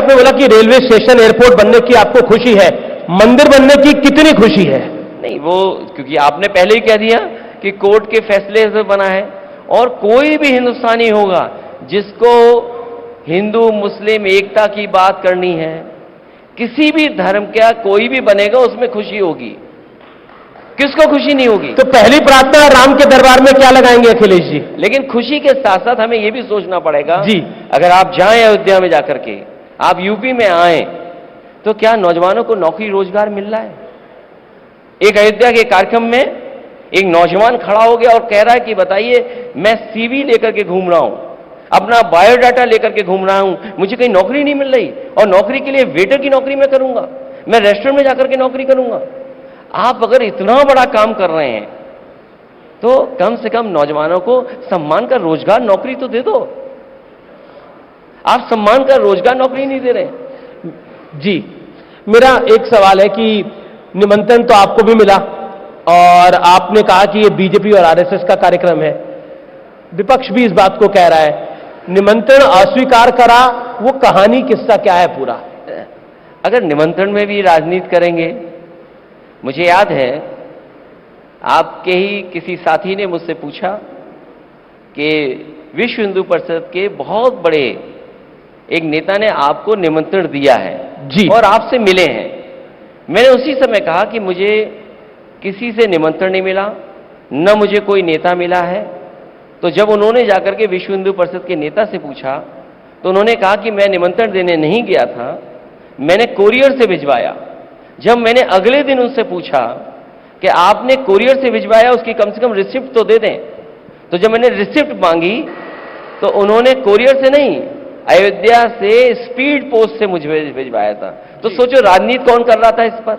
आपने बोला कि रेलवे स्टेशन एयरपोर्ट बनने की आपको खुशी है, मंदिर बनने की कितनी खुशी है? नहीं, वो क्योंकि आपने पहले ही कह दिया कि कोर्ट के फैसले से बना है, और कोई भी हिंदुस्तानी होगा जिसको हिंदू मुस्लिम एकता की बात करनी है, किसी भी धर्म का कोई भी बनेगा उसमें खुशी होगी। किसको खुशी नहीं होगी? तो पहली प्रार्थना राम के दरबार में क्या लगाएंगे अखिलेश जी? लेकिन खुशी के साथ साथ हमें यह भी सोचना पड़ेगा जी, अगर आप जाएं अयोध्या में जाकर के, आप यूपी में आए, तो क्या नौजवानों को नौकरी रोजगार मिल रहा है? एक अयोध्या के कार्यक्रम में एक नौजवान खड़ा हो गया और कह रहा है कि बताइए, मैं सीवी लेकर के घूम रहा हूं, अपना बायोडाटा लेकर के घूम रहा हूं, मुझे कहीं नौकरी नहीं मिल रही, और नौकरी के लिए वेटर की नौकरी मैं करूंगा, मैं रेस्टोरेंट में जाकर के नौकरी करूंगा। आप अगर इतना बड़ा काम कर रहे हैं तो कम से कम नौजवानों को सम्मान का रोजगार नौकरी तो दे दो। आप सम्मान का रोजगार नौकरी नहीं दे रहे। जी, मेरा एक सवाल है कि निमंत्रण तो आपको भी मिला और आपने कहा कि ये बीजेपी और आरएसएस का कार्यक्रम है, विपक्ष भी इस बात को कह रहा है, निमंत्रण अस्वीकार करा, वो कहानी किस्सा क्या है पूरा? अगर निमंत्रण में भी राजनीति करेंगे, मुझे याद है आपके ही किसी साथी ने मुझसे पूछा कि विश्व हिंदू परिषद के बहुत बड़े एक नेता ने आपको निमंत्रण दिया है जी, और आपसे मिले हैं। मैंने उसी समय कहा कि मुझे किसी से निमंत्रण नहीं मिला, न मुझे कोई नेता मिला है। तो जब उन्होंने जाकर के विश्व हिंदू परिषद के नेता से पूछा तो उन्होंने कहा कि मैं निमंत्रण देने नहीं गया था, मैंने कोरियर से भिजवाया। जब मैंने अगले दिन उनसे पूछा कि आपने कोरियर से भिजवाया, उसकी कम से कम रिसिप्ट तो दे दें, तो जब मैंने रिसिप्ट मांगी तो उन्होंने कोरियर से नहीं, अयोध्या से स्पीड पोस्ट से मुझे भिजवाया था। तो सोचो राजनीति कौन कर रहा था इस पर?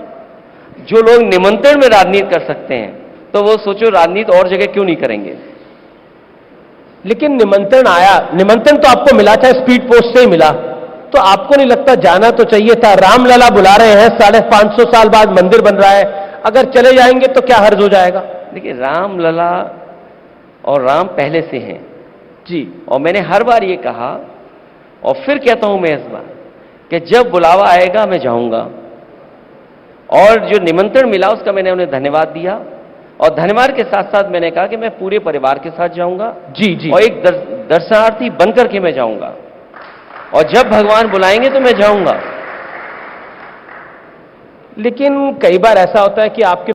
जो लोग निमंत्रण में राजनीति कर सकते हैं, तो वो सोचो राजनीति और जगह क्यों नहीं करेंगे? लेकिन निमंत्रण आया, निमंत्रण तो आपको मिला था, स्पीड पोस्ट से ही मिला, तो आपको नहीं लगता जाना तो चाहिए था? रामलला बुला रहे हैं, 550 साल बाद मंदिर बन रहा है, अगर चले जाएंगे तो क्या हर्ज हो जाएगा? देखिए, रामलला और राम पहले से हैं जी, और मैंने हर बार ये कहा और फिर कहता हूं मैं इस बार कि जब बुलावा आएगा मैं जाऊंगा। और जो निमंत्रण मिला उसका मैंने उन्हें धन्यवाद दिया, और धन्यवाद के साथ साथ मैंने कहा कि मैं पूरे परिवार के साथ जाऊंगा जी जी, और एक दर्शनार्थी बनकर के मैं जाऊंगा, और जब भगवान बुलाएंगे तो मैं जाऊंगा। लेकिन कई बार ऐसा होता है कि आपके